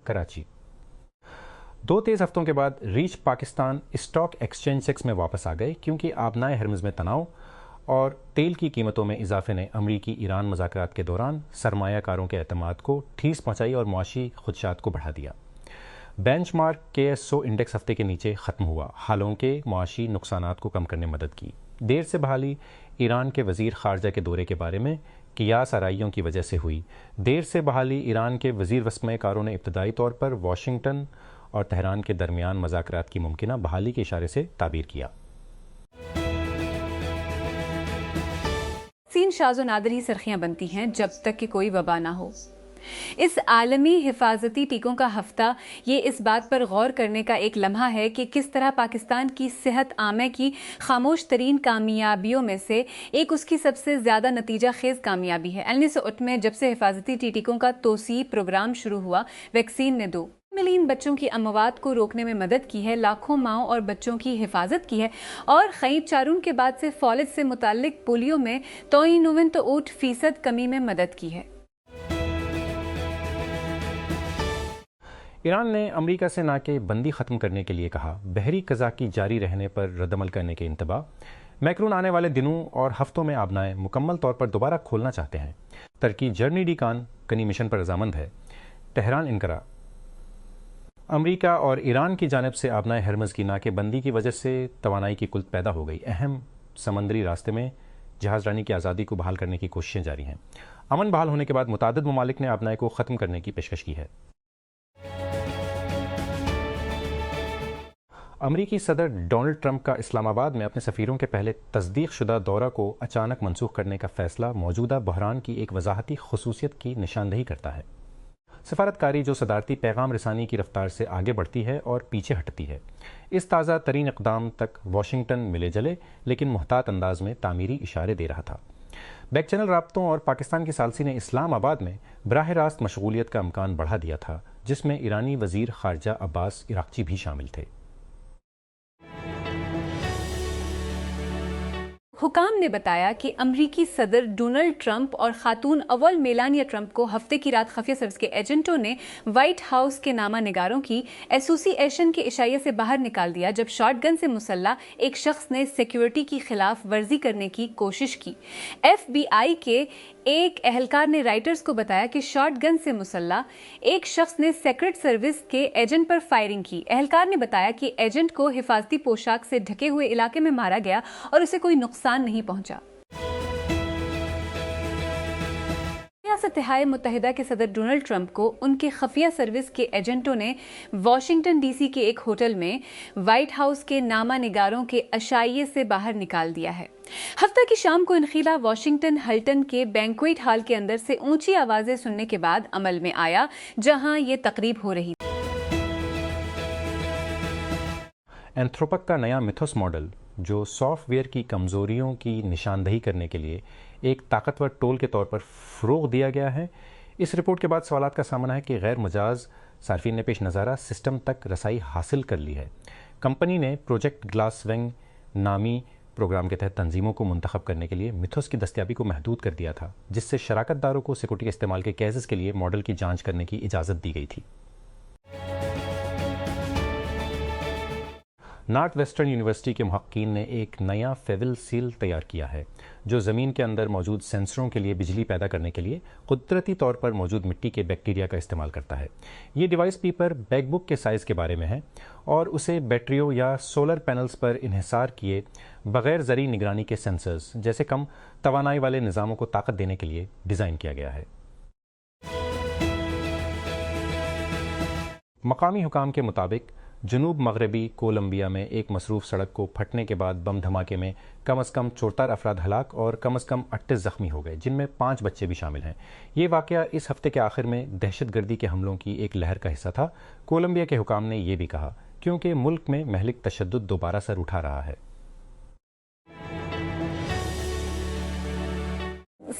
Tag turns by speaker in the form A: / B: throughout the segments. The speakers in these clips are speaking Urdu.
A: کراچی۔ 2 تیز ہفتوں کے بعد ریچ پاکستان اسٹاک ایکسچینج 6 میں واپس آ گئے کیونکہ آبنائے ہرمز میں تناؤ اور تیل کی قیمتوں میں اضافے نے امریکی ایران مذاکرات کے دوران سرمایہ کاروں کے اعتماد کو ٹھیس پہنچائی اور معاشی خدشات کو بڑھا دیا۔ بینچ مارک KS100 انڈیکس ہفتے کے نیچے ختم ہوا، حالانکہ معاشی نقصانات کو کم کرنے میں مدد کی۔ دیر سے بحالی ایران کے وزیر خارجہ کے دورے کے بارے میں قیاس آرائیوں کی وجہ سے ہوئی۔ دیر سے بحالی ایران کے وزیر وسمہ کاروں نے ابتدائی طور پر واشنگٹن اور تہران کے درمیان مذاکرات کی ممکنہ بحالی کے اشارے سے تعبیر کیا۔
B: ویکسین شاذ و نادر ہی سرخیاں بنتی ہیں جب تک کہ کوئی وبا نہ ہو۔ اس عالمی حفاظتی ٹیکوں کا ہفتہ یہ اس بات پر غور کرنے کا ایک لمحہ ہے کہ کس طرح پاکستان کی صحت عامہ کی خاموش ترین کامیابیوں میں سے ایک اس کی سب سے زیادہ نتیجہ خیز کامیابی ہے۔ 1908 میں جب سے حفاظتی ٹیکوں کا توسیعی پروگرام شروع ہوا، ویکسین نے 2 ملین بچوں کی اموات کو روکنے میں مدد کی ہے، لاکھوں ماؤں اور بچوں کی حفاظت کی ہے اور خیب چارون کے بعد سے فالج سے متعلق پولیو میں 99.8% کمی میں مدد کی ہے۔
A: ایران نے امریکہ سے ناکے بندی ختم کرنے کے لیے کہا، بحری قزاقی جاری رہنے پر رد عمل کرنے کے انتباہ۔ میکرون آنے والے دنوں اور ہفتوں میں آبنائے مکمل طور پر دوبارہ کھولنا چاہتے ہیں۔ ترکی جرنی ڈی کان کنی مشن پر رضامند ہے۔ Tehran Ankara. امریکہ اور ایران کی جانب سے آبنائے ہرمز کی ناکے بندی کی وجہ سے توانائی کی قلت پیدا ہو گئی۔ اہم سمندری راستے میں جہاز رانی کی آزادی کو بحال کرنے کی کوششیں جاری ہیں۔ امن بحال ہونے کے بعد متعدد ممالک نے آبنائے کو ختم کرنے کی پیشکش کی ہے۔ امریکی صدر ڈونلڈ ٹرمپ کا اسلام آباد میں اپنے سفیروں کے پہلے تصدیق شدہ دورہ کو اچانک منسوخ کرنے کا فیصلہ موجودہ بحران کی ایک وضاحتی خصوصیت کی نشاندہی کرتا ہے۔ سفارتکاری جو صدارتی پیغام رسانی کی رفتار سے آگے بڑھتی ہے اور پیچھے ہٹتی ہے۔ اس تازہ ترین اقدام تک واشنگٹن ملے جلے لیکن محتاط انداز میں تعمیری اشارے دے رہا تھا۔ بیک چینل رابطوں اور پاکستان کی ثالثی نے اسلام آباد میں براہ راست مشغولیت کا امکان بڑھا دیا تھا، جس میں ایرانی وزیر خارجہ عباس عراقچی بھی شامل تھے۔
B: حکام نے بتایا کہ امریکی صدر ڈونلڈ ٹرمپ اور خاتون اول میلانیا ٹرمپ کو ہفتے کی رات خفیہ سروس کے ایجنٹوں نے وائٹ ہاؤس کے نامہ نگاروں کی ایسوسی ایشن کے اشائیے سے باہر نکال دیا جب شارٹ گن سے مسلح ایک شخص نے سیکیورٹی کی خلاف ورزی کرنے کی کوشش کی۔ FBI کے ایک اہلکار نے رائٹرز کو بتایا کہ شارٹ گن سے مسلح ایک شخص نے سیکرٹ سروس کے ایجنٹ پر فائرنگ کی۔ اہلکار نے بتایا کہ ایجنٹ کو حفاظتی پوشاک سے ڈھکے ہوئے علاقے میں مارا گیا اور اسے کوئی نقصان نہیں پہنچا۔ ریاست متحدہ کے صدر ڈونلڈ ٹرمپ کو ان کے خفیہ سروس کے ایجنٹوں نے واشنگٹن DC کے ایک ہوٹل میں وائٹ ہاؤس کے نامہ نگاروں کے اشائیے سے باہر نکال دیا ہے۔ ہفتہ کی شام کو انخلا واشنگٹن ہلٹن کے بینکویٹ ہال کے اندر سے اونچی آوازیں سننے کے بعد عمل میں آیا جہاں یہ تقریب ہو رہی تھی۔
A: اینتھروپک کا نیا میتھوس ماڈل، جو سافٹ ویئر کی کمزوریوں کی نشاندہی کرنے کے لیے ایک طاقتور ٹول کے طور پر فروغ دیا گیا ہے، اس رپورٹ کے بعد سوالات کا سامنا ہے کہ غیر مجاز صارفین نے پیش نظارہ سسٹم تک رسائی حاصل کر لی ہے۔ کمپنی نے پروجیکٹ گلاس ونگ نامی پروگرام کے تحت تنظیموں کو منتخب کرنے کے لیے میتھوس کی دستیابی کو محدود کر دیا تھا، جس سے شراکت داروں کو سیکورٹی کے استعمال کے کیسز کے لیے ماڈل کی جانچ کرنے کی اجازت دی گئی تھی۔ نارتھ ویسٹرن یونیورسٹی کے محققین نے ایک نیا فیول سیل تیار کیا ہے جو زمین کے اندر موجود سینسروں کے لیے بجلی پیدا کرنے کے لیے قدرتی طور پر موجود مٹی کے بیکٹیریا کا استعمال کرتا ہے۔ یہ ڈیوائس پیپر بیک بک کے سائز کے بارے میں ہے اور اسے بیٹریوں یا سولر پینلز پر انحصار کیے بغیر زرعی نگرانی کے سینسرز جیسے کم توانائی والے نظاموں کو طاقت دینے کے لیے ڈیزائن کیا گیا ہے۔ مقامی حکام کے مطابق جنوب مغربی کولمبیا میں ایک مصروف سڑک کو پھٹنے کے بعد بم دھماکے میں کم از کم 74 افراد ہلاک اور کم از کم 38 زخمی ہو گئے، جن میں 5 بچے بھی شامل ہیں۔ یہ واقعہ اس ہفتے کے آخر میں دہشت گردی کے حملوں کی ایک لہر کا حصہ تھا۔ کولمبیا کے حکام نے یہ بھی کہا کیونکہ ملک میں مہلک تشدد دوبارہ سر اٹھا رہا ہے۔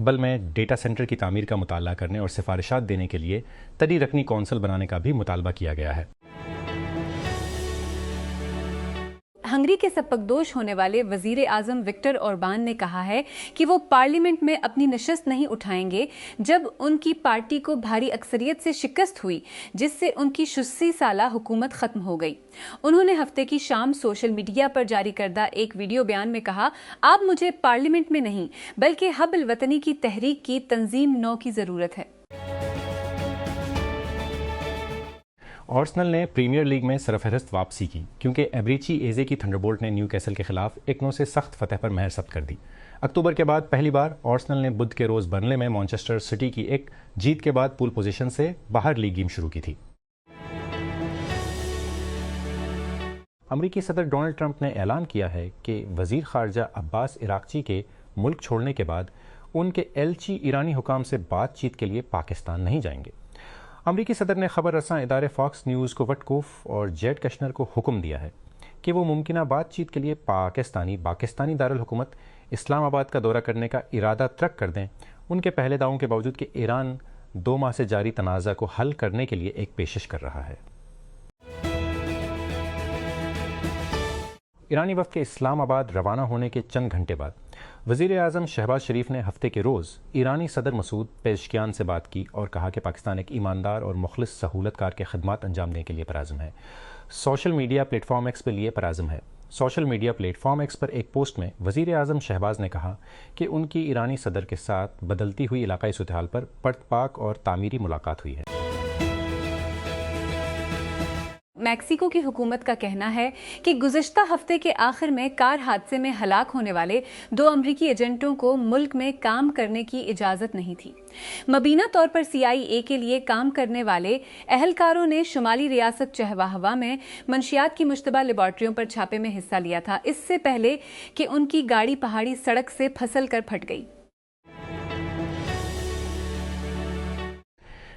A: بل میں ڈیٹا سینٹر کی تعمیر کا مطالعہ کرنے اور سفارشات دینے کے لیے تری رکنی کونسل بنانے کا بھی مطالبہ کیا گیا ہے۔
B: ہنگری کے سبکدوش ہونے والے وزیر اعظم وکٹر اوربان نے کہا ہے کہ وہ پارلیمنٹ میں اپنی نشست نہیں اٹھائیں گے جب ان کی پارٹی کو بھاری اکثریت سے شکست ہوئی، جس سے ان کی 86 سالہ حکومت ختم ہو گئی۔ انہوں نے ہفتے کی شام سوشل میڈیا پر جاری کردہ ایک ویڈیو بیان میں کہا، اب مجھے پارلیمنٹ میں نہیں بلکہ حب الوطنی کی تحریک کی تنظیم نو کی ضرورت ہے۔
A: آرسنل نے پریمیئر لیگ میں سرفہرست واپسی کی کیونکہ ایبریچی ایزے کی تھنڈربولٹ نے نیو کیسل کے خلاف 1-9 سے سخت فتح پر مہر ثبت کر دی۔ اکتوبر کے بعد پہلی بار آرسنل نے بدھ کے روز برنلے میں مانچسٹر سٹی کی ایک جیت کے بعد پول پوزیشن سے باہر لیگ گیم شروع کی تھی۔ امریکی صدر ڈونلڈ ٹرمپ نے اعلان کیا ہے کہ وزیر خارجہ عباس عراقچی کے ملک چھوڑنے کے بعد ان کے ایلچی ایرانی حکام سے بات چیت کے لیے پاکستان نہیں جائیں گے۔ امریکی صدر نے خبر رساں ادارے فاکس نیوز کو وٹکوف اور جیڈ کشنر کو حکم دیا ہے کہ وہ ممکنہ بات چیت کے لیے پاکستانی دارالحکومت اسلام آباد کا دورہ کرنے کا ارادہ ترک کر دیں، ان کے پہلے دعووں کے باوجود کہ ایران 2 ماہ سے جاری تنازع کو حل کرنے کے لیے ایک پیشش کر رہا ہے۔ ایرانی وفد کے اسلام آباد روانہ ہونے کے چند گھنٹے بعد وزیر اعظم شہباز شریف نے ہفتے کے روز ایرانی صدر مسعود پیزشکیان سے بات کی اور کہا کہ پاکستان ایک ایماندار اور مخلص سہولت کار کے خدمات انجام دینے کے لیے پرعزم ہے۔ Social media platform X پر ایک پوسٹ میں وزیر اعظم شہباز نے کہا کہ ان کی ایرانی صدر کے ساتھ بدلتی ہوئی علاقائی صورتحال پر پرتپاک اور تعمیری ملاقات ہوئی ہے۔
B: میکسیکو کی حکومت کا کہنا ہے کہ گزشتہ ہفتے کے آخر میں کار حادثے میں ہلاک ہونے والے 2 امریکی ایجنٹوں کو ملک میں کام کرنے کی اجازت نہیں تھی۔ مبینہ طور پر CIA کے لیے کام کرنے والے اہلکاروں نے شمالی ریاست چہواہوا میں منشیات کی مشتبہ لیبارٹریوں پر چھاپے میں حصہ لیا تھا، اس سے پہلے کہ ان کی گاڑی پہاڑی سڑک سے پھسل کر پھٹ گئی۔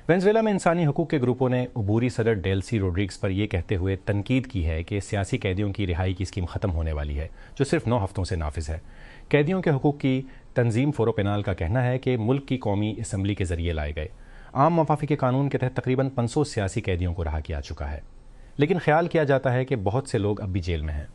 A: وینزویلا میں انسانی حقوق کے گروپوں نے عبوری صدر ڈیلسی روڈریگز پر یہ کہتے ہوئے تنقید کی ہے کہ سیاسی قیدیوں کی رہائی کی اسکیم ختم ہونے والی ہے جو صرف 9 ہفتوں سے نافذ ہے۔ قیدیوں کے حقوق کی تنظیم فورو پینال کا کہنا ہے کہ ملک کی قومی اسمبلی کے ذریعے لائے گئے عام مفافی کے قانون کے تحت تقریباً 500 سیاسی قیدیوں کو رہا کیا جا چکا ہے، لیکن خیال کیا جاتا ہے کہ بہت سے لوگ اب بھی جیل میں ہیں۔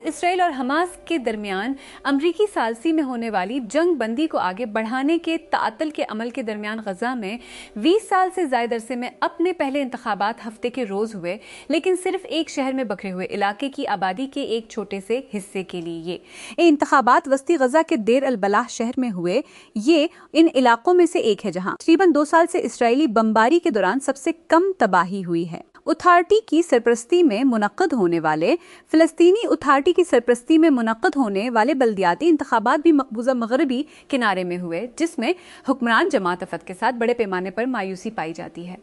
B: اسرائیل اور حماس کے درمیان امریکی ثالثی میں ہونے والی جنگ بندی کو آگے بڑھانے کے تعطل کے عمل کے درمیان غزہ میں 20 سال سے زائد عرصے میں اپنے پہلے انتخابات ہفتے کے روز ہوئے، لیکن صرف ایک شہر میں بکھرے ہوئے علاقے کی آبادی کے ایک چھوٹے سے حصے کے لیے۔ یہ انتخابات وسطی غزہ کے دیر البلاح شہر میں ہوئے۔ یہ ان علاقوں میں سے ایک ہے جہاں تقریباً 2 سال سے اسرائیلی بمباری کے دوران سب سے کم تباہی ہوئی ہے۔ اتھارٹی کی سرپرستی میں منعقد ہونے والے فلسطینی اتھارٹی کی سرپرستی میں منعقد ہونے والے بلدیاتی انتخابات بھی مقبوضہ مغربی کنارے میں ہوئے، جس میں حکمران جماعت فتح کے ساتھ بڑے پیمانے پر مایوسی پائی جاتی ہے۔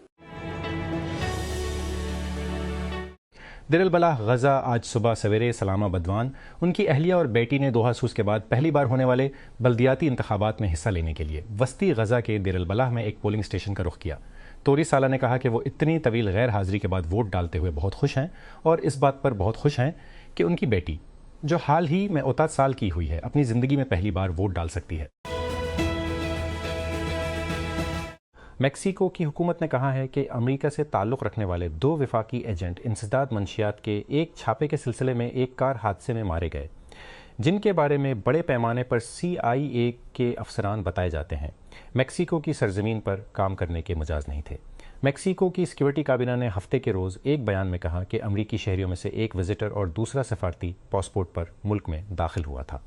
A: دیر البلاح غزہ آج صبح سویرے سلامہ بدوان ان کی اہلیہ اور بیٹی نے 2 حصوص کے بعد پہلی بار ہونے والے بلدیاتی انتخابات میں حصہ لینے کے لیے وسطی غزہ کے دیر البلاح میں ایک پولنگ اسٹیشن کا رخ کیا۔ توری سالہ نے کہا کہ وہ اتنی طویل غیر حاضری کے بعد ووٹ ڈالتے ہوئے بہت خوش ہیں اور اس بات پر بہت خوش ہیں کہ ان کی بیٹی جو حال ہی میں 39 سال کی ہوئی ہے اپنی زندگی میں پہلی بار ووٹ ڈال سکتی ہے۔ میکسیکو کی حکومت نے کہا ہے کہ امریکہ سے تعلق رکھنے والے 2 وفاقی ایجنٹ انسداد منشیات کے ایک چھاپے کے سلسلے میں ایک کار حادثے میں مارے گئے، جن کے بارے میں بڑے پیمانے پر CIA کے افسران بتائے جاتے ہیں میکسیکو کی سرزمین پر کام کرنے کے مجاز نہیں تھے۔ میکسیکو کی سیکیورٹی کابینہ نے ہفتے کے روز ایک بیان میں کہا کہ امریکی شہریوں میں سے ایک وزٹر اور دوسرا سفارتی پاسپورٹ پر ملک میں داخل ہوا تھا۔